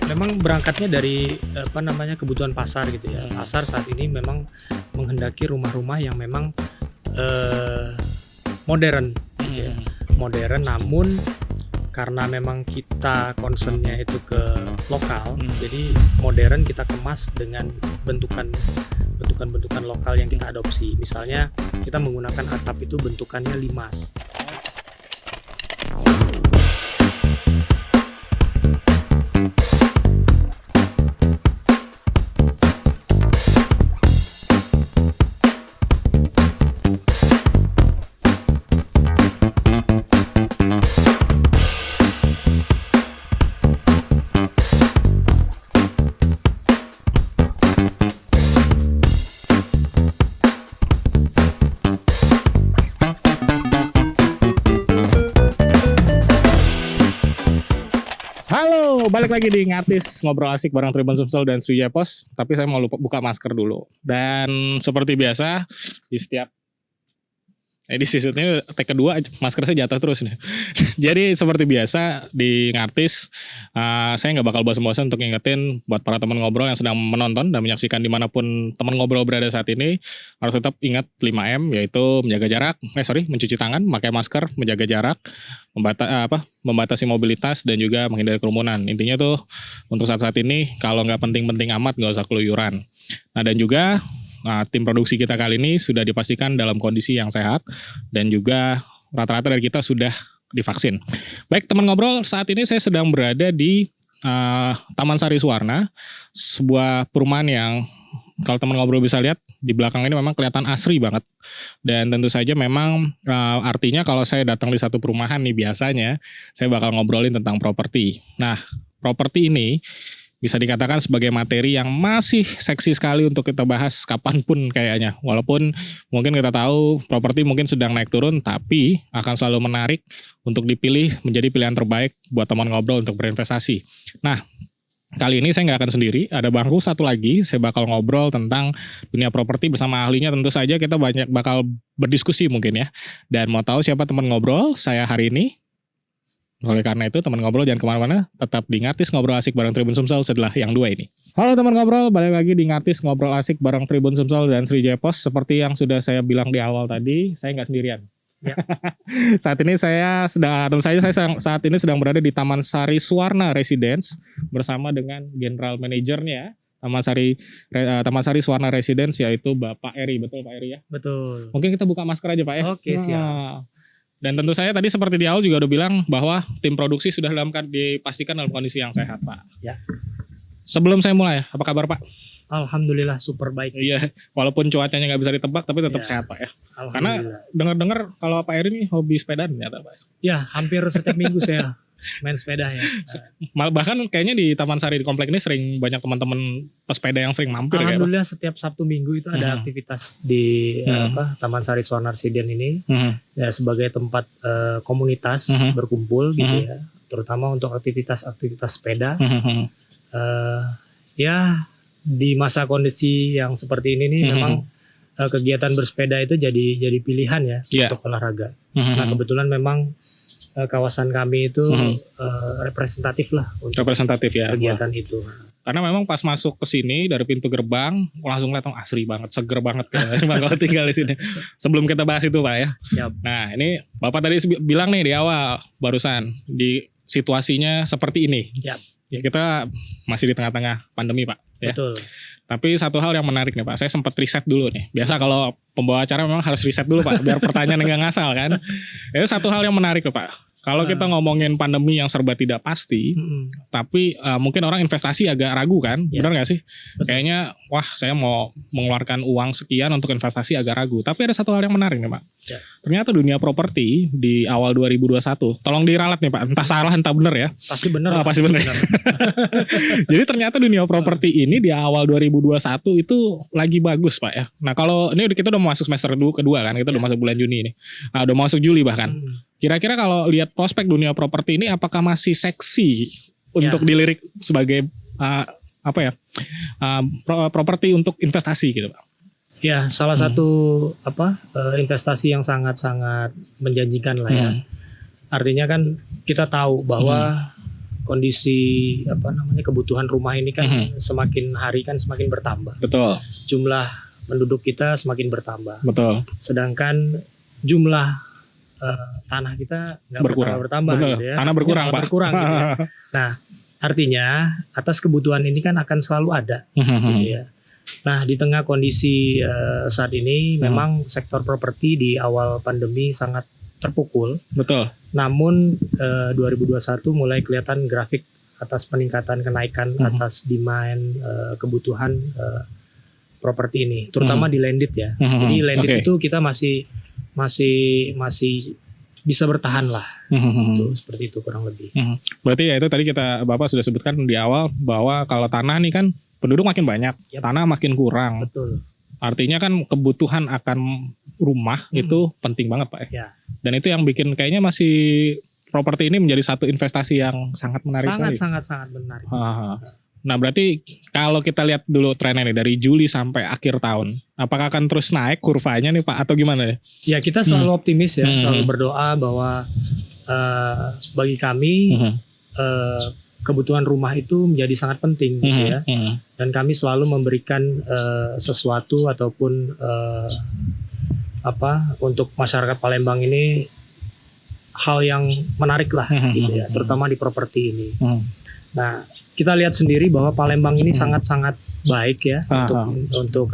Memang berangkatnya dari, apa namanya, kebutuhan pasar gitu ya. Pasar saat ini memang menghendaki rumah-rumah yang memang, eee, modern gitu ya. Mhm. Modern namun karena memang kita concern-nya itu ke lokal, jadi modern kita kemas dengan bentukan-bentukan lokal yang kita adopsi. Misalnya kita menggunakan atap itu bentukannya limas. Halo, balik lagi di Ngatis Ngobrol Asik bareng Tribun Sumsel dan Sriwijaya Pos. Tapi saya mau lupa buka masker dulu. Dan seperti biasa di setiap edisi ini take kedua masker saya jatuh terus nih. Jadi seperti biasa di Ngatis, saya nggak bakal bosan-bosan untuk ngingetin buat para teman ngobrol yang sedang menonton dan menyaksikan dimanapun teman ngobrol berada saat ini, harus tetap ingat 5M, yaitu menjaga jarak, mencuci tangan, memakai masker, menjaga jarak, membatasi mobilitas dan juga menghindari kerumunan. Intinya tuh untuk saat-saat ini kalau nggak penting-penting amat nggak usah keluyuran. Nah dan juga tim produksi kita kali ini sudah dipastikan dalam kondisi yang sehat dan juga rata-rata dari kita sudah divaksin. Baik teman ngobrol, saat ini saya sedang berada di Taman Sari Suwarna, sebuah perumahan yang kalau teman ngobrol bisa lihat di belakang ini memang kelihatan asri banget. Dan tentu saja memang artinya kalau saya datang di satu perumahan nih biasanya saya bakal ngobrolin tentang properti. Nah, properti ini bisa dikatakan sebagai materi yang masih seksi sekali untuk kita bahas kapanpun kayaknya. Walaupun mungkin kita tahu properti mungkin sedang naik turun, tapi akan selalu menarik untuk dipilih menjadi pilihan terbaik buat teman ngobrol untuk berinvestasi. Nah, kali ini saya nggak akan sendiri, ada bangku satu lagi, saya bakal ngobrol tentang dunia properti bersama ahlinya. Tentu saja kita bakal berdiskusi mungkin ya. Dan mau tahu siapa teman ngobrol saya hari ini? Oleh karena itu teman ngobrol jangan kemana-mana, tetap di Ngatis Ngobrol Asik bareng Tribun Sumsel setelah yang dua ini. Halo teman ngobrol, balik lagi di Ngatis Ngobrol Asik bareng Tribun Sumsel dan Sriwijaya Pos. Seperti yang sudah saya bilang di awal tadi, saya nggak sendirian. Ya. Saat ini saya saat ini sedang berada di Taman Sari Suwarna Residence bersama dengan General Manajernya Taman Sari Suwarna Residence, yaitu Bapak Eri. Betul Pak Eri ya? Betul. Mungkin kita buka masker aja Pak ya. Oke, siap. Dan tentu saya tadi seperti di awal juga udah bilang bahwa tim produksi sudah dipastikan dalam kondisi yang sehat Pak. Ya. Sebelum saya mulai, apa kabar Pak? Alhamdulillah super baik. Iya, walaupun cuacanya nggak bisa ditebak tapi tetap sehat Pak ya. Karena dengar-dengar kalau Pak Eri ini hobi sepedaan ternyata Pak. Ya, hampir setiap minggu saya main sepeda ya. Bahkan kayaknya di Taman Sari di komplek ini sering banyak teman-teman pesepeda yang sering mampir. Alhamdulillah setiap Sabtu Minggu itu ada aktivitas di Taman Sari Suwarna Residence ini ya, sebagai tempat komunitas berkumpul gitu ya, terutama untuk aktivitas sepeda. Ya di masa kondisi yang seperti ini nih memang kegiatan bersepeda itu jadi pilihan ya untuk olahraga. Nah kebetulan memang kawasan kami itu representatif lah untuk kegiatan itu. Karena memang pas masuk ke sini dari pintu gerbang langsung lihat asri banget, seger banget kalau tinggal di sini. Sebelum kita bahas itu Pak ya. Siap. Nah ini Bapak tadi bilang nih di awal barusan di situasinya seperti ini. Yap. Ya kita masih di tengah-tengah pandemi Pak. Ya. Betul. Tapi satu hal yang menarik nih Pak, saya sempat riset dulu nih. Biasa kalau pembawa acara memang harus riset dulu Pak, biar pertanyaan nggak ngasal kan. Itu satu hal yang menarik loh Pak. Kalau kita ngomongin pandemi yang serba tidak pasti, tapi mungkin orang investasi agak ragu kan, benar nggak sih? Betul. Kayaknya, wah saya mau mengeluarkan uang sekian untuk investasi agak ragu. Tapi ada satu hal yang menarik nih Pak. Ya. Ternyata dunia properti di awal 2021, tolong diralat nih Pak, entah salah entah benar ya. Pasti benar. Pasti benar. Jadi ternyata dunia properti ini di awal 2021 itu lagi bagus Pak ya. Nah kalau ini kita udah masuk semester kedua kan, kita udah masuk bulan Juni ini, udah masuk Juli bahkan. Kira-kira kalau lihat prospek dunia properti ini apakah masih seksi untuk dilirik sebagai properti untuk investasi gitu Pak? Ya, salah satu investasi yang sangat-sangat menjanjikan lah ya. Artinya kan kita tahu bahwa kondisi kebutuhan rumah ini kan semakin hari kan semakin bertambah. Betul. Jumlah penduduk kita semakin bertambah. Betul. Sedangkan jumlah tanah kita nggak bertambah gitu ya. Tanah berkurang, Pak. Berkurang gitu ya. Nah, artinya atas kebutuhan ini kan akan selalu ada gitu ya. Nah, di tengah kondisi saat ini memang sektor properti di awal pandemi sangat terpukul. Betul. Namun 2021 mulai kelihatan grafik atas peningkatan kenaikan atas demand kebutuhan properti ini, terutama di landed ya. Jadi landed itu kita masih bisa bertahan lah. Itu seperti itu kurang lebih. Berarti ya itu tadi Bapak sudah sebutkan di awal bahwa kalau tanah nih kan penduduk makin banyak, tanah makin kurang. Betul. Artinya kan kebutuhan akan rumah itu penting banget, Pak. Ya. Dan itu yang bikin kayaknya masih properti ini menjadi satu investasi yang sangat menarik sekali. Sangat menarik. Nah, berarti kalau kita lihat dulu trennya nih dari Juli sampai akhir tahun, apakah akan terus naik kurvanya nih, Pak, atau gimana? Ya, kita selalu optimis ya, selalu berdoa bahwa bagi kami kebutuhan rumah itu menjadi sangat penting gitu ya. Dan kami selalu memberikan sesuatu ataupun untuk masyarakat Palembang ini hal yang menarik lah gitu ya, terutama di properti ini. Nah, kita lihat sendiri bahwa Palembang ini sangat-sangat baik ya untuk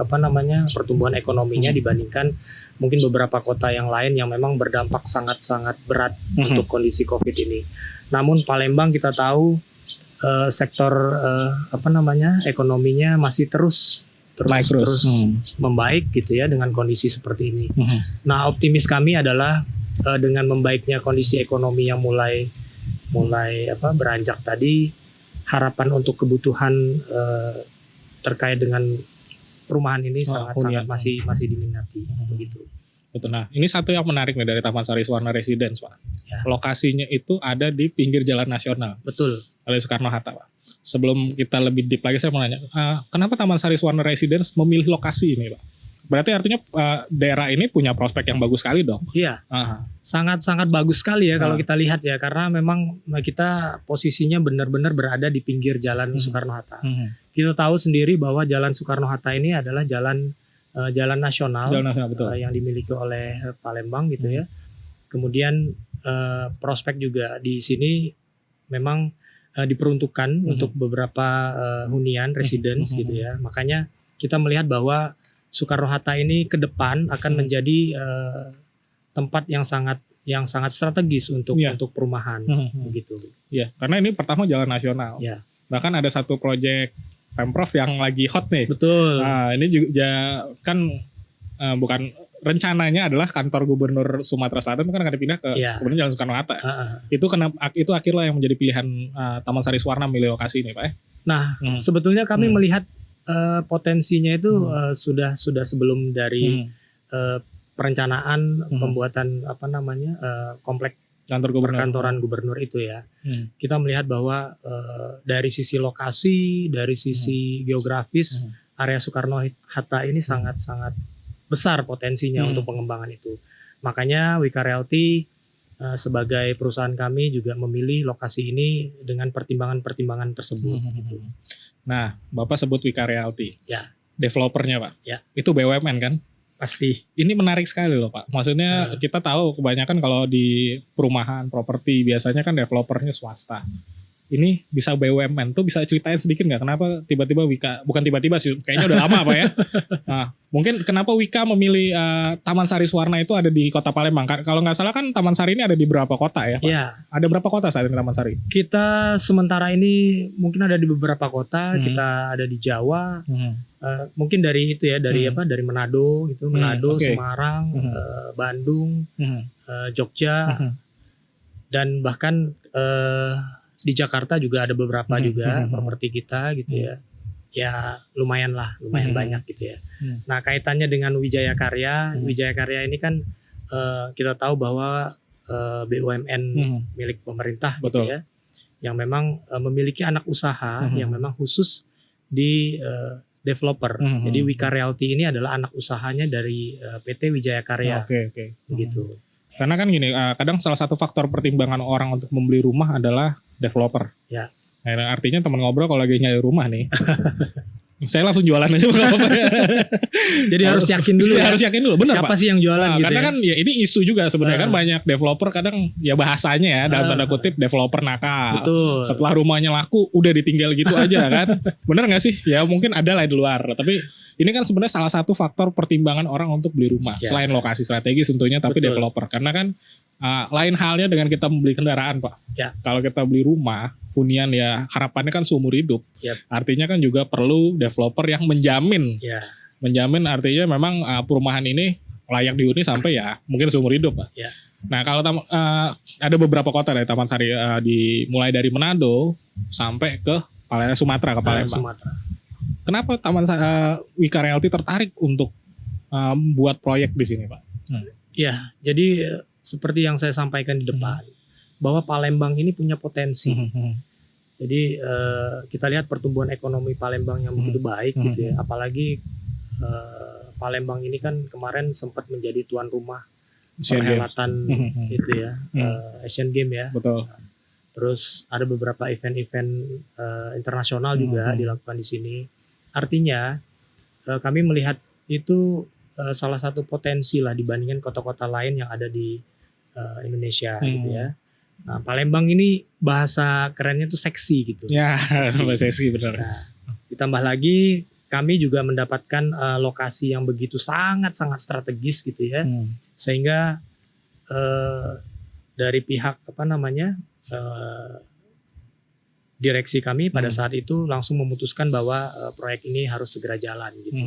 pertumbuhan ekonominya dibandingkan mungkin beberapa kota yang lain yang memang berdampak sangat-sangat berat untuk kondisi Covid ini. Namun Palembang kita tahu sektor ekonominya masih terus membaik gitu ya dengan kondisi seperti ini. Nah, optimis kami adalah dengan membaiknya kondisi ekonomi yang mulai beranjak tadi, harapan untuk kebutuhan terkait dengan perumahan ini sangat-sangat masih diminati begitu. Betul. Nah, ini satu yang menarik nih dari Taman Sari Suwarna Residence, Pak. Ya. Lokasinya itu ada di pinggir Jalan Nasional. Betul. Oleh Soekarno-Hatta, Pak. Sebelum kita lebih deep lagi, saya mau nanya, kenapa Taman Sari Suwarna Residence memilih lokasi ini, Pak? Berarti artinya daerah ini punya prospek yang bagus sekali dong? Iya, sangat-sangat bagus sekali ya kalau kita lihat ya, karena memang kita posisinya benar-benar berada di pinggir Jalan Soekarno-Hatta. Kita tahu sendiri bahwa Jalan Soekarno-Hatta ini adalah jalan nasional, betul. Yang dimiliki oleh Palembang gitu ya. Kemudian prospek juga di sini memang diperuntukkan untuk beberapa hunian residence gitu ya. Makanya kita melihat bahwa Soekarno-Hatta ini ke depan akan menjadi tempat yang sangat strategis untuk perumahan begitu. Iya, karena ini pertama jalan nasional. Ya. Bahkan ada satu proyek Pemprov yang lagi hot nih. Betul. Nah, ini juga kan bukan rencananya adalah kantor Gubernur Sumatera Selatan kan akan dipindah ke Gubernur Jalan Soekarno-Hatta. Itu akhirnya yang menjadi pilihan Taman Sari Suwarna milih lokasi ini, Pak. Nah, sebetulnya kami melihat potensinya itu sudah sebelum dari perencanaan pembuatan komplek perkantoran gubernur itu ya. Kita melihat bahwa dari sisi lokasi, dari sisi geografis, area Soekarno-Hatta ini sangat-sangat besar potensinya untuk pengembangan itu. Makanya Wika Realty sebagai perusahaan kami juga memilih lokasi ini dengan pertimbangan-pertimbangan tersebut. Gitu. Nah, Bapak sebut Wika Realty. Ya. Developernya, Pak. Ya. Itu BUMN kan? Pasti. Ini menarik sekali loh, Pak. Maksudnya kita tahu kebanyakan kalau di perumahan, properti biasanya kan developernya swasta. Ini bisa BUMN tuh, bisa ceritain sedikit nggak kenapa tiba-tiba Wika, bukan tiba-tiba sih, kayaknya udah lama Pak ya. Nah, mungkin kenapa Wika memilih Taman Sari Suwarna itu ada di Kota Palembang? Kalau nggak salah kan Taman Sari ini ada di berapa kota ya, Pak? Iya. Ada berapa kota saat ini Taman Sari? Kita sementara ini mungkin ada di beberapa kota, kita ada di Jawa. Mungkin dari itu ya, dari dari Manado gitu, Manado, Semarang, Bandung, Jogja, dan bahkan di Jakarta juga ada beberapa juga properti kita gitu ya. Ya lumayan banyak gitu ya. Nah, kaitannya dengan Wijaya Karya, Wijaya Karya ini kan kita tahu bahwa BUMN milik pemerintah gitu ya, yang memang memiliki anak usaha yang memang khusus di developer. Jadi Wika Realty ini adalah anak usahanya dari PT Wijaya Karya. Oke. Begitu. Karena kan gini, kadang salah satu faktor pertimbangan orang untuk membeli rumah adalah developer. Ya. Nah, artinya teman ngobrol kalau lagi nyari rumah nih, saya langsung jualan aja. Jadi harus yakin dulu. Harus yakin dulu, benar siapa Pak. sih yang jualan gitu karena ya? kan ya ini isu juga sebenarnya kan banyak developer kadang ya bahasanya ya dalam tanda kutip developer nakal. Betul. Setelah rumahnya laku udah ditinggal gitu aja kan. Bener nggak sih? Ya mungkin ada lah di luar. Tapi ini kan sebenarnya salah satu faktor pertimbangan orang untuk beli rumah. Ya. Selain lokasi strategis tentunya, tapi Betul. developer. Karena kan lain halnya dengan kita membeli kendaraan Pak. Ya. Kalau kita beli rumah, hunian ya harapannya kan seumur hidup. Yep. Artinya kan juga perlu developer yang menjamin. Ya. Menjamin artinya memang perumahan ini layak dihuni sampai ya mungkin seumur hidup Pak. Ya. Nah kalau ada beberapa kota dari Taman Sari mulai dari Manado sampai ke Sumatera ke Palembang. Sumatera. Kenapa Taman Wika Realty tertarik untuk buat proyek di sini Pak? Ya, jadi seperti yang saya sampaikan di depan, bahwa Palembang ini punya potensi. Jadi kita lihat pertumbuhan ekonomi Palembang yang begitu baik gitu ya. Apalagi Palembang ini kan kemarin sempat menjadi tuan rumah perhelatan itu ya, Asian Games ya. Betul. Terus ada beberapa event-event internasional juga dilakukan di sini. Artinya kami melihat itu salah satu potensi lah dibandingkan kota-kota lain yang ada di Indonesia gitu ya. Nah, Palembang ini bahasa kerennya tuh seksi gitu. Ya, seksi benar. Nah, ditambah lagi kami juga mendapatkan lokasi yang begitu sangat-sangat strategis gitu ya. Sehingga dari pihak direksi kami pada saat itu langsung memutuskan bahwa proyek ini harus segera jalan gitu.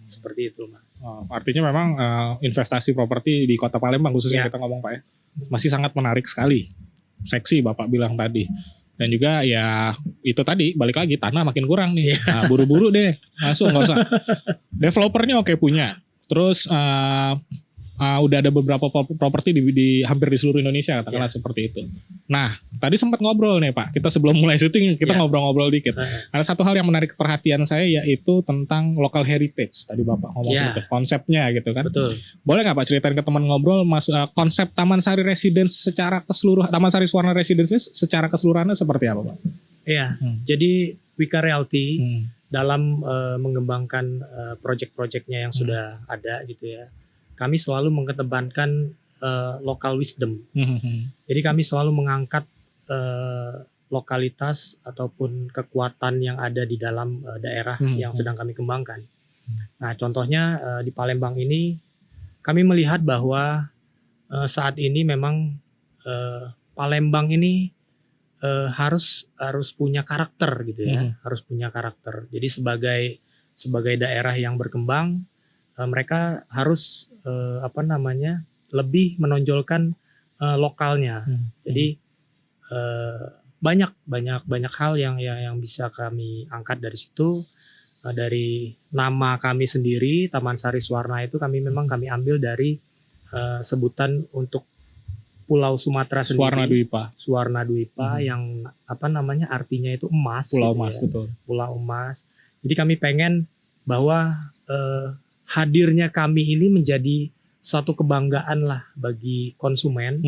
Seperti itu, Mas. Artinya memang investasi properti di Kota Palembang khususnya kita ngomong Pak ya, masih sangat menarik sekali. Seksi Bapak bilang tadi. Dan juga ya itu tadi balik lagi tanah makin kurang nih. Nah, buru-buru deh. Langsung nggak usah. Developernya oke punya. Terus udah ada beberapa properti di hampir di seluruh Indonesia katakanlah seperti itu. Nah, tadi sempat ngobrol nih Pak. Kita sebelum mulai syuting kita ngobrol-ngobrol dikit. Ada satu hal yang menarik perhatian saya yaitu tentang local heritage. Tadi Bapak ngomong seperti konsepnya gitu kan. Betul. Boleh nggak Pak ceritain ke teman ngobrol konsep Taman Sari Residence secara keseluruhan, Taman Sari Suwarna Residence secara keseluruhannya seperti apa Pak? Iya. Jadi Wika Realty dalam mengembangkan proyek-proyeknya yang sudah ada gitu ya. Kami selalu mengedepankan local wisdom. Jadi kami selalu mengangkat lokalitas ataupun kekuatan yang ada di dalam daerah yang sedang kami kembangkan. Nah, contohnya di Palembang ini kami melihat bahwa saat ini memang Palembang ini harus punya karakter gitu ya, harus punya karakter. Jadi sebagai daerah yang berkembang, mereka harus lebih menonjolkan lokalnya. Jadi banyak hal yang bisa kami angkat dari situ. Dari nama kami sendiri Taman Sari Suwarna itu kami ambil dari sebutan untuk Pulau Sumatera sendiri. Suwarna Dwipa yang artinya itu emas. Pulau gitu emas ya. betul. Pulau emas. Jadi kami pengen bahwa hadirnya kami ini menjadi suatu kebanggaan lah bagi konsumen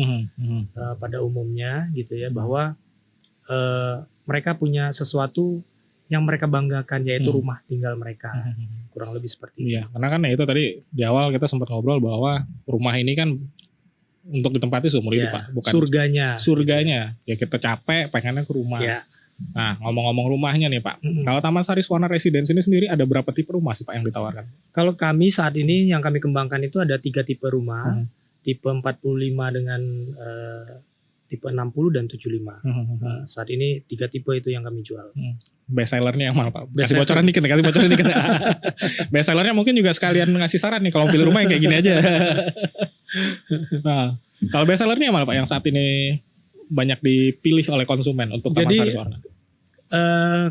pada umumnya gitu ya, bahwa mereka punya sesuatu yang mereka banggakan yaitu rumah tinggal mereka. Kurang lebih seperti itu. Iya, karena kan itu tadi di awal kita sempat ngobrol bahwa rumah ini kan untuk ditempati seumur hidup Pak, bukan surganya. Ya kita capek pengennya ke rumah. Ya. Nah, ngomong-ngomong rumahnya nih Pak. Kalau Taman Sari Suwarna Residence ini sendiri ada berapa tipe rumah sih Pak yang ditawarkan? Kalau kami saat ini yang kami kembangkan itu ada 3 tipe rumah. Tipe 45 dengan tipe 60 dan 75. Saat ini 3 tipe itu yang kami jual. Best sellernya yang mana Pak? Kasih bocoran dikit. Best sellernya mungkin juga sekalian ngasih saran nih kalau pilih rumah yang kayak gini aja. Nah, kalau best sellernya yang mana Pak yang saat ini banyak dipilih oleh konsumen untuk Taman Sari Suwarna?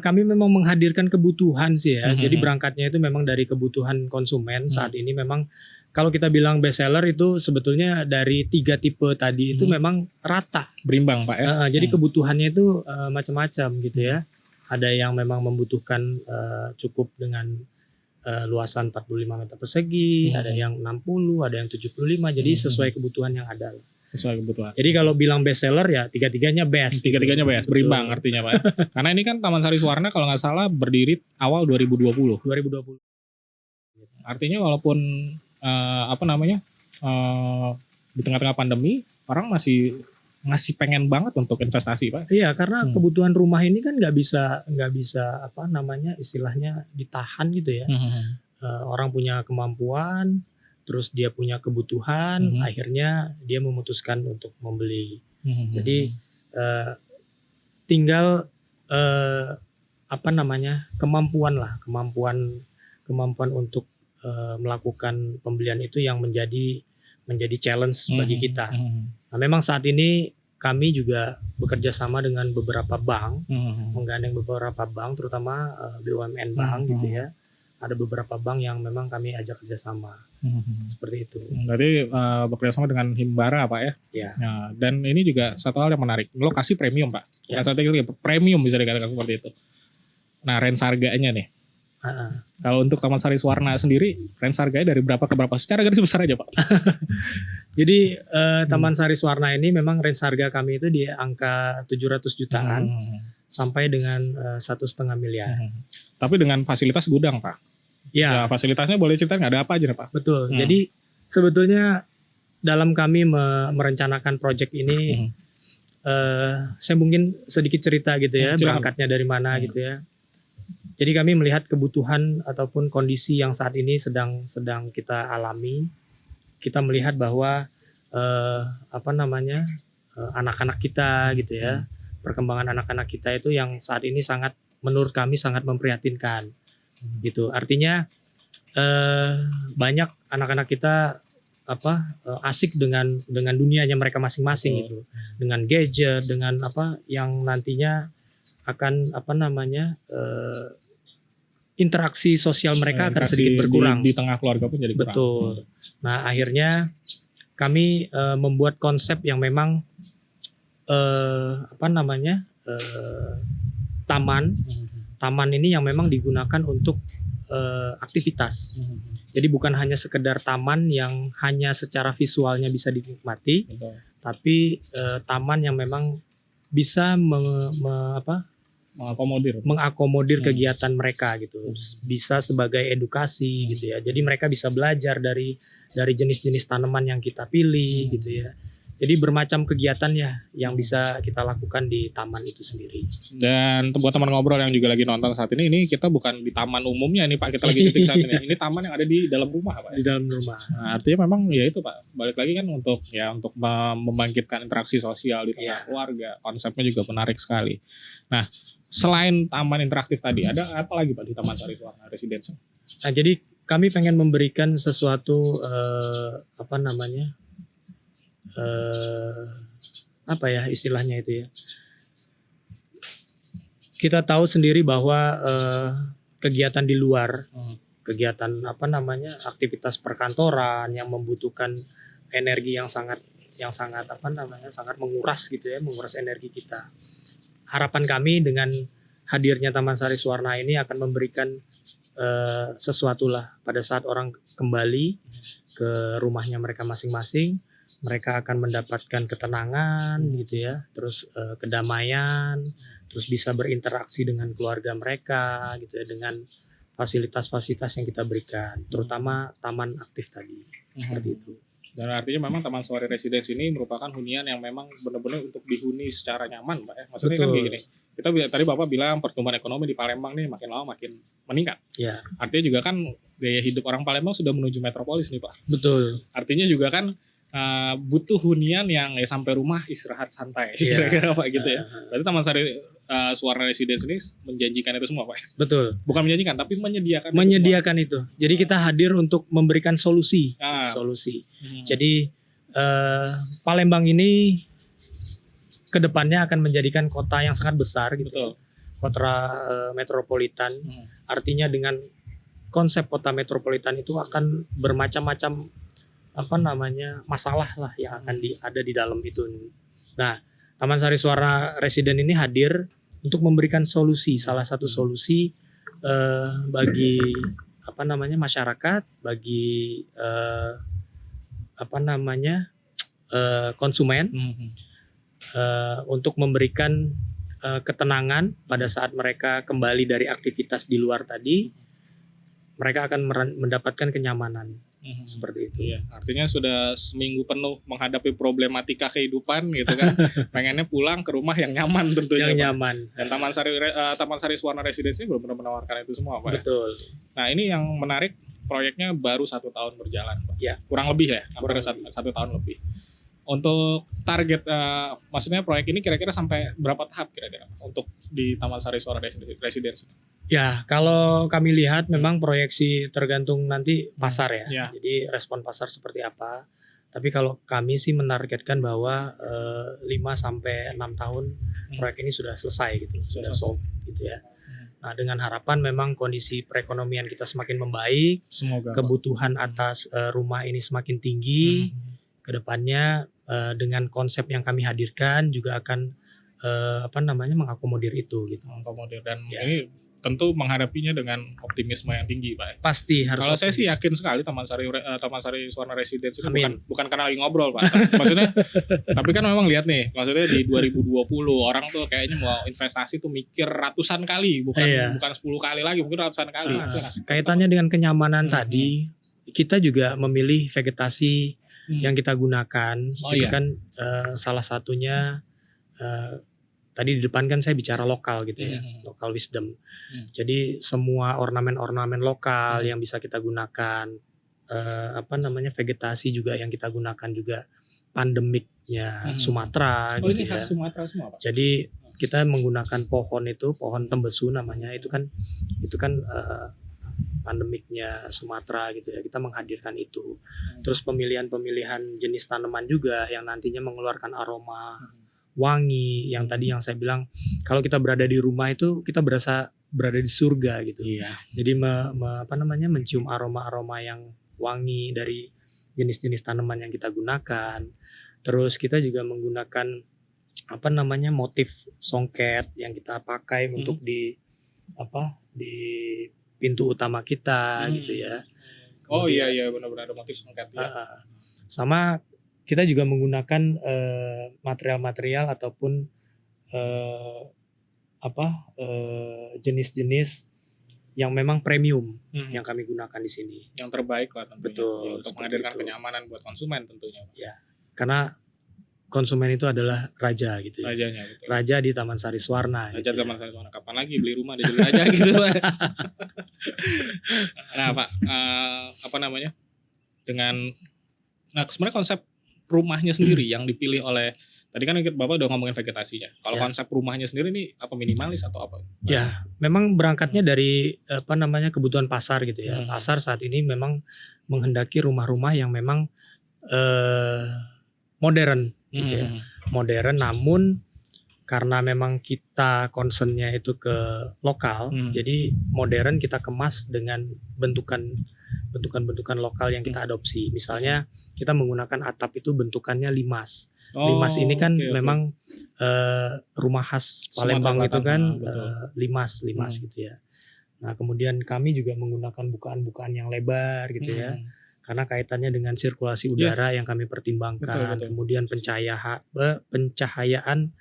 Kami memang menghadirkan kebutuhan sih ya. Jadi berangkatnya itu memang dari kebutuhan konsumen. Saat ini memang kalau kita bilang best seller itu sebetulnya dari 3 tipe tadi itu memang rata, berimbang Pak ya. Jadi kebutuhannya itu macam-macam gitu ya. Ada yang memang membutuhkan cukup dengan luasan 45 meter persegi, ada yang 60, ada yang 75. Jadi sesuai kebutuhan yang ada. Sesuai kebutuhan. Jadi kalau bilang best seller ya tiga-tiganya best. Tiga-tiganya best, berimbang artinya Pak. Karena ini kan Taman Sari Suwarna kalau nggak salah berdiri awal 2020. 2020. Artinya walaupun di tengah-tengah pandemi orang masih pengen banget untuk investasi Pak. Iya, karena kebutuhan rumah ini kan nggak bisa istilahnya ditahan gitu ya. Orang punya kemampuan, terus dia punya kebutuhan, akhirnya dia memutuskan untuk membeli. Jadi tinggal kemampuan untuk melakukan pembelian itu yang menjadi challenge bagi kita. Nah, memang saat ini kami juga bekerja sama dengan beberapa bank, menggandeng beberapa bank, terutama BUMN bank gitu ya. Ada beberapa bank yang memang kami ajak kerjasama, seperti itu. Berarti bekerjasama dengan Himbara Pak ya? Ya. Nah, dan ini juga satu hal yang menarik, lokasi premium Pak. Ya. Premium bisa dikatakan seperti itu. Nah, range harganya nih. Kalau untuk Taman Sari Suwarna sendiri, range harganya dari berapa ke berapa? Secara garis besar aja Pak. Jadi Taman Sari Suwarna ini memang range harga kami itu di angka 700 jutaan sampai dengan 1,5 miliar. Tapi dengan fasilitas gudang Pak. Ya, fasilitasnya boleh cerita nggak ada apa aja Pak? Betul. Jadi sebetulnya dalam kami merencanakan proyek ini, saya mungkin sedikit cerita gitu ya, berangkatnya dari mana gitu ya. Jadi kami melihat kebutuhan ataupun kondisi yang saat ini sedang kita alami. Kita melihat bahwa anak-anak kita gitu ya, perkembangan anak-anak kita itu yang saat ini menurut kami sangat memprihatinkan gitu. Artinya banyak anak-anak kita asik dengan dunianya mereka masing-masing gitu, dengan gadget, dengan yang nantinya akan interaksi sosial mereka akan sedikit berkurang di tengah keluarga pun jadi kurang. Betul. Nah, akhirnya kami membuat konsep yang memang taman ini yang memang digunakan untuk aktivitas. Jadi bukan hanya sekedar taman yang hanya secara visualnya bisa dinikmati, tapi taman yang memang bisa mengakomodir kegiatan mereka gitu, bisa sebagai edukasi gitu ya. Jadi mereka bisa belajar dari jenis-jenis tanaman yang kita pilih gitu ya. Jadi bermacam kegiatan ya yang bisa kita lakukan di taman itu sendiri. Dan buat teman ngobrol yang juga lagi nonton saat ini kita bukan di taman umumnya nih Pak, kita lagi syuting saat ini. Ini taman yang ada di dalam rumah Pak. Di dalam rumah. Nah, artinya memang ya itu Pak, balik lagi kan untuk membangkitkan interaksi sosial di tengah keluarga. Konsepnya juga menarik sekali. Nah, selain taman interaktif tadi, ada apa lagi Pak di Taman Sari Suwarna Residence? Nah, jadi kami pengen memberikan sesuatu istilahnya itu ya. Kita tahu sendiri bahwa kegiatan di luar, kegiatan aktivitas perkantoran yang membutuhkan energi yang sangat menguras gitu ya, menguras energi kita. Harapan kami dengan hadirnya Taman Sari Suwarna ini akan memberikan sesuatu lah pada saat orang kembali ke rumahnya mereka masing-masing. Mereka akan mendapatkan ketenangan gitu ya, terus kedamaian, terus bisa berinteraksi dengan keluarga mereka gitu ya, dengan fasilitas-fasilitas yang kita berikan, terutama taman aktif tadi, seperti itu. Dan artinya memang Taman Sari Residence ini merupakan hunian yang memang benar-benar untuk dihuni secara nyaman Pak ya. Maksudnya kan gini, kita tadi Bapak bilang pertumbuhan ekonomi di Palembang nih makin lama makin meningkat. Ya. Artinya juga kan gaya hidup orang Palembang sudah menuju metropolis nih Pak. Betul. Artinya juga kan butuh hunian yang sampai rumah istirahat santai, kira-kira Pak gitu ya. Berarti Taman Sari Suwarna Residence ini menjanjikan itu semua Pak. Betul. Bukan menjanjikan tapi menyediakan. Menyediakan itu. Jadi kita hadir untuk memberikan solusi. Jadi Palembang ini kedepannya akan menjadikan kota yang sangat besar gitu. Betul. Kota metropolitan. Artinya dengan konsep kota metropolitan itu akan bermacam-macam masalah lah yang akan ada di dalam itu. Nah, Taman Sari Suwarna Residence ini hadir untuk memberikan solusi, salah satu solusi bagi masyarakat, bagi konsumen untuk memberikan ketenangan pada saat mereka kembali dari aktivitas di luar tadi, mereka akan mendapatkan kenyamanan seperti itu. Iya, artinya sudah seminggu penuh menghadapi problematika kehidupan gitu kan, pengennya pulang ke rumah yang nyaman tentunya. Yang Pak. nyaman. Dan Taman Sari Suwarna Residensi benar-benar menawarkan itu semua, Pak. Betul. Nah ini yang menarik, proyeknya baru 1 tahun berjalan, Pak. Ya. Kurang lebih ya, hampir 1 tahun lebih. Untuk target, maksudnya proyek ini kira-kira sampai berapa tahap kira-kira untuk di Taman Sari Suwarna Residensi? Ya, kalau kami lihat memang proyeksi tergantung nanti pasar ya. Ya. Jadi respon pasar seperti apa. Tapi kalau kami sih menargetkan bahwa 5 sampai 6 tahun proyek ini sudah selesai gitu, sudah sold gitu ya. Nah, dengan harapan memang kondisi perekonomian kita semakin membaik, semoga kebutuhan atas rumah ini semakin tinggi. Kedepannya dengan konsep yang kami hadirkan juga akan mengakomodir itu gitu. Mengakomodir dan ini tentu menghadapinya dengan optimisme yang tinggi, Pak. Pasti harus. Kalau saya sih yakin sekali Taman Sari Suwarna Residensi itu bukan karena lagi ngobrol, Pak. Maksudnya tapi kan memang lihat nih, maksudnya di 2020 orang tuh kayaknya mau investasi tuh mikir ratusan kali, bukan 10 kali lagi, mungkin ratusan kali. Kaitannya dengan kenyamanan tadi, kita juga memilih vegetasi yang kita gunakan. Itu kan salah satunya tadi di depan kan saya bicara lokal gitu ya, local wisdom. Jadi semua ornamen-ornamen lokal yang bisa kita gunakan, vegetasi juga yang kita gunakan juga pandemiknya Sumatera. Oh gitu ini khas Sumatera semua, Pak? Jadi kita menggunakan pohon tembesu namanya, itu kan pandemiknya Sumatera gitu ya, kita menghadirkan itu. Terus pemilihan jenis tanaman juga yang nantinya mengeluarkan aroma wangi, yang tadi yang saya bilang kalau kita berada di rumah itu kita berasa berada di surga gitu. Iya. Jadi mencium aroma-aroma yang wangi dari jenis-jenis tanaman yang kita gunakan. Terus kita juga menggunakan motif songket yang kita pakai untuk di pintu utama kita gitu ya. Kemudian, iya benar-benar ada motif songket ya. Sama kita juga menggunakan material-material ataupun jenis-jenis yang memang premium yang kami gunakan di sini. Yang terbaik lah tentunya. Betul. Untuk menghadirkan kenyamanan buat konsumen tentunya. Ya, karena konsumen itu adalah raja gitu ya. Rajanya, betul. Raja di Taman Sari Suwarna. Raja di Taman Sari Suwarna. Kapan lagi beli rumah dia jadi raja gitu, Pak. Nah, Pak, sebenarnya konsep rumahnya sendiri yang dipilih oleh, tadi kan Bapak udah ngomongin vegetasinya. Kalau konsep rumahnya sendiri ini apa, minimalis atau apa? Ya, memang berangkatnya dari kebutuhan pasar gitu ya. Pasar saat ini memang menghendaki rumah-rumah yang memang modern gitu ya. Modern, namun karena memang kita concernnya itu ke lokal, jadi modern kita kemas dengan bentukan lokal yang kita adopsi. Misalnya kita menggunakan atap itu bentukannya limas. Limas ini kan memang rumah khas Palembang itu kan limas gitu ya. Nah, kemudian kami juga menggunakan bukaan-bukaan yang lebar gitu ya. Karena kaitannya dengan sirkulasi udara yang kami pertimbangkan. Betul. Kemudian pencahayaan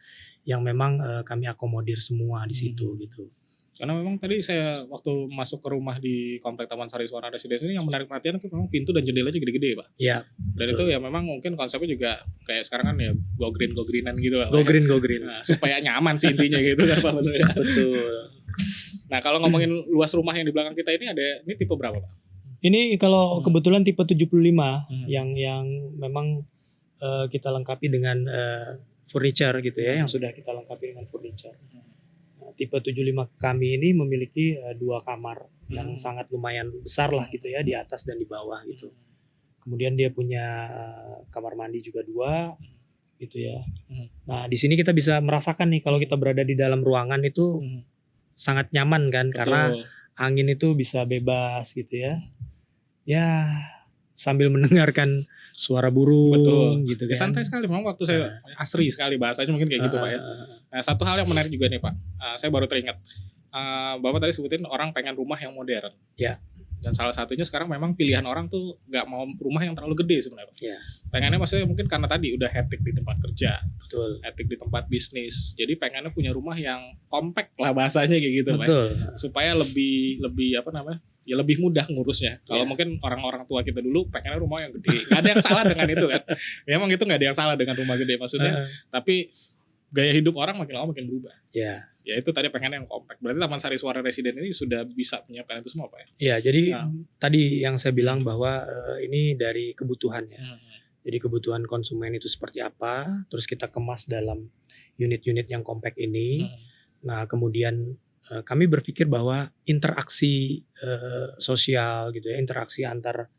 yang memang kami akomodir semua di situ gitu. Karena memang tadi saya waktu masuk ke rumah di Komplek Taman Sari Suwarna Residensi ini yang menarik perhatian itu memang pintu dan jendelanya gede-gede, Pak. Iya. Dan betul. Itu ya memang mungkin konsepnya juga kayak sekarang kan ya go greenan gitu lah. Go green. Nah, supaya nyaman sih intinya gitu kan Pak. Betul. Nah, kalau ngomongin luas rumah yang di belakang kita ini tipe berapa, Pak? Ini kalau kebetulan tipe 75 yang memang kita lengkapi dengan furniture gitu ya, yang sudah kita lengkapi dengan furniture. Tipe 75 kami ini memiliki 2 kamar yang sangat lumayan besar lah gitu ya, di atas dan di bawah gitu. Kemudian dia punya kamar mandi juga 2 gitu ya. Nah, di sini kita bisa merasakan nih kalau kita berada di dalam ruangan itu sangat nyaman kan. Betul. Karena angin itu bisa bebas gitu ya. Ya, sambil mendengarkan suara burung. Betul. Gitu kan. Santai sekali memang waktu saya asri sekali bahasanya mungkin kayak gitu Pak ya. Nah, satu hal yang menarik juga nih Pak. Saya baru teringat. Bapak tadi sebutin orang pengen rumah yang modern. Ya. Dan salah satunya sekarang memang pilihan orang tuh nggak mau rumah yang terlalu gede sebenarnya. Ya. Pengennya maksudnya mungkin karena tadi udah hectic di tempat kerja, Betul. hectic di tempat bisnis. Jadi pengennya punya rumah yang compact lah bahasanya kayak gitu, Pak. Betul. Supaya lebih apa namanya? Ya lebih mudah ngurusnya. Kalau mungkin orang-orang tua kita dulu pengennya rumah yang gede. Gak ada yang salah dengan itu kan. Memang itu gak ada yang salah dengan rumah gede maksudnya. Tapi gaya hidup orang makin lama makin berubah. Ya. Ya itu tadi pengennya yang compact. Berarti Taman Sari Suara Residen ini sudah bisa menyiapkan itu semua, Pak ya? Ya, jadi tadi yang saya bilang bahwa ini dari kebutuhannya. Jadi kebutuhan konsumen itu seperti apa, terus kita kemas dalam unit-unit yang compact ini. Nah, kemudian kami berpikir bahwa interaksi sosial gitu ya, interaksi antar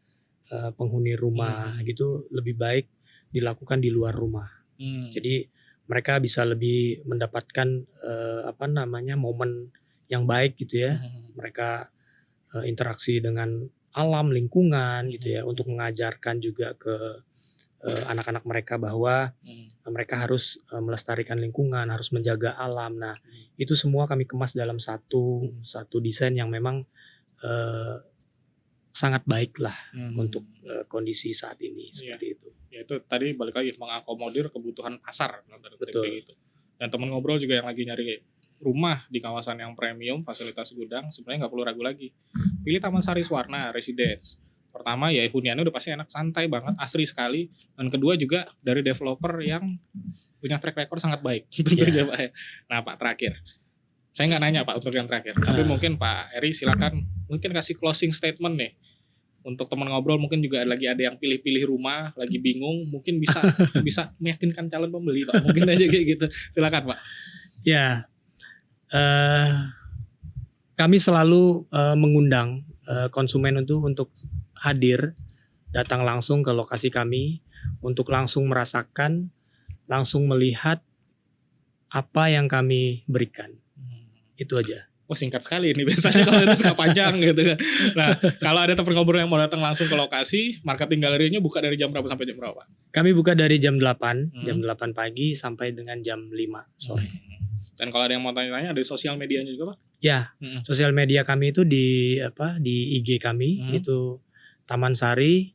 penghuni rumah gitu lebih baik dilakukan di luar rumah. Jadi mereka bisa lebih mendapatkan momen yang baik gitu ya. Mereka interaksi dengan alam, lingkungan gitu ya, untuk mengajarkan juga ke anak-anak mereka bahwa mereka harus melestarikan lingkungan, harus menjaga alam. Nah, itu semua kami kemas dalam satu desain yang memang sangat baik lah untuk kondisi saat ini seperti itu. Ya itu tadi balik lagi mengakomodir kebutuhan pasar. Betul. Gitu. Dan teman ngobrol juga yang lagi nyari rumah di kawasan yang premium, fasilitas gudang, sebenarnya nggak perlu ragu lagi. Pilih Taman Sari Suwarna Residence. Pertama ya huniannya udah pasti enak, santai banget, asri sekali. Dan kedua juga dari developer yang punya track record sangat baik. Tentunya Pak ya. Nah Pak terakhir, saya nggak nanya Pak untuk yang terakhir, tapi mungkin Pak Eri silakan mungkin kasih closing statement nih. Untuk teman ngobrol mungkin juga lagi ada yang pilih-pilih rumah, lagi bingung, mungkin bisa meyakinkan calon pembeli Pak. Mungkin aja kayak gitu. Silakan Pak. Ya, kami selalu mengundang konsumen untuk hadir, datang langsung ke lokasi kami untuk langsung merasakan, langsung melihat apa yang kami berikan. Itu aja. Oh singkat sekali ini biasanya kalau itu suka panjang gitu kan. Nah kalau ada teman ngobrol yang mau datang langsung ke lokasi, marketing galerinya buka dari jam berapa sampai jam berapa? Kami buka dari jam 8 pagi sampai dengan jam 5 sore. Dan kalau ada yang mau tanya-tanya, ada sosial medianya juga Pak? Ya, sosial media kami itu di IG kami itu Taman Sari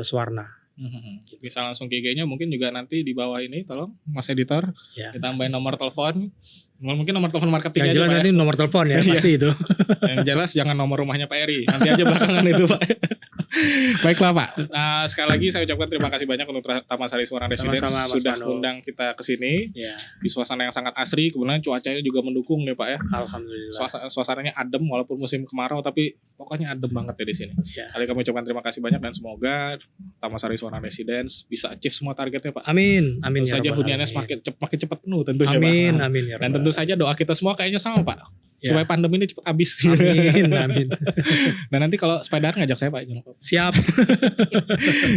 _Suwarna. Bisa langsung ke IG-nya, mungkin juga nanti di bawah ini tolong Mas Editor ditambahin nomor telepon. Mungkin nomor telepon marketing yang aja jelas Pak nanti nomor telepon ya pasti itu. Yang jelas jangan nomor rumahnya Pak Eri, nanti aja belakangan itu Pak. Baiklah Pak, sekali lagi saya ucapkan terima kasih banyak untuk Taman Sari Suwarna Residence sudah undang kita ke sini di suasana yang sangat asri. Kemudian cuacanya juga mendukung nih Pak ya. Alhamdulillah. Suasananya adem walaupun musim kemarau, tapi pokoknya adem banget ya di sini. Kali kami ucapkan terima kasih banyak dan semoga Taman Sari Suwarna Residence bisa achieve semua targetnya Pak. Amin. Tentu saja huniannya makin cepat penuh tentunya Amin. Pak. Amin ya Dan tentu saja doa kita semua kayaknya sama Pak. Supaya pandemi ini cepat habis. Amin. Dan nanti kalau sepedaan ngajak saya Pak. Siap.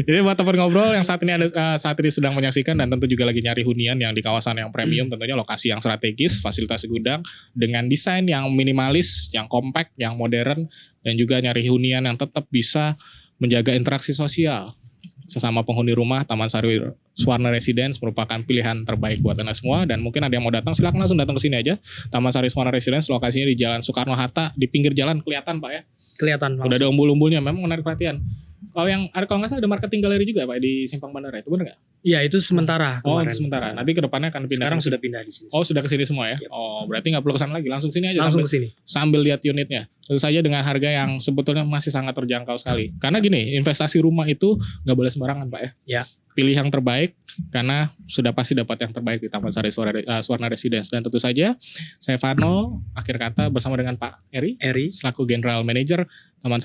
Jadi buat teman ngobrol yang saat ini sedang menyaksikan dan tentu juga lagi nyari hunian yang di kawasan yang premium, tentunya lokasi yang strategis, fasilitas gudang dengan desain yang minimalis, yang compact, yang modern, dan juga nyari hunian yang tetap bisa menjaga interaksi sosial sesama penghuni rumah, Taman Sari Suwarna Residence merupakan pilihan terbaik buat Anda semua. Dan mungkin ada yang mau datang, silakan langsung datang ke sini aja. Taman Sari Suwarna Residence lokasinya di Jalan Soekarno-Hatta, di pinggir jalan, kelihatan Pak ya. Kelihatan. Udah ada umbul-umbulnya, memang menarik perhatian. Kalau nggak salah ada marketing galeri juga Pak di Simpang Bandara, itu benar nggak? Iya, itu sementara. Oh, itu sementara. Nanti ke depannya akan pindah. Sekarang sudah pindah di sini. Oh, sudah ke sini semua ya? Yep. Oh, berarti nggak perlu kesana lagi, langsung sini aja. Langsung ke sini. Sambil lihat unitnya. Tentu saja dengan harga yang sebetulnya masih sangat terjangkau sekali. Karena gini, investasi rumah itu nggak boleh sembarangan Pak ya. Ya. Pilih yang terbaik karena sudah pasti dapat yang terbaik di Taman Sari Suwarna Residence. Dan tentu saja saya Vano akhir kata bersama dengan Pak Eri selaku General Manager Taman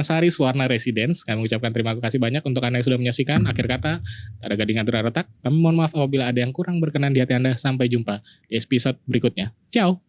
Sari Suwarna Residence. Kami mengucapkan terima kasih banyak untuk Anda yang sudah menyaksikan. Akhir kata, ada gading antara retak. Kami mohon maaf apabila ada yang kurang berkenan di hati Anda. Sampai jumpa di episode berikutnya. Ciao.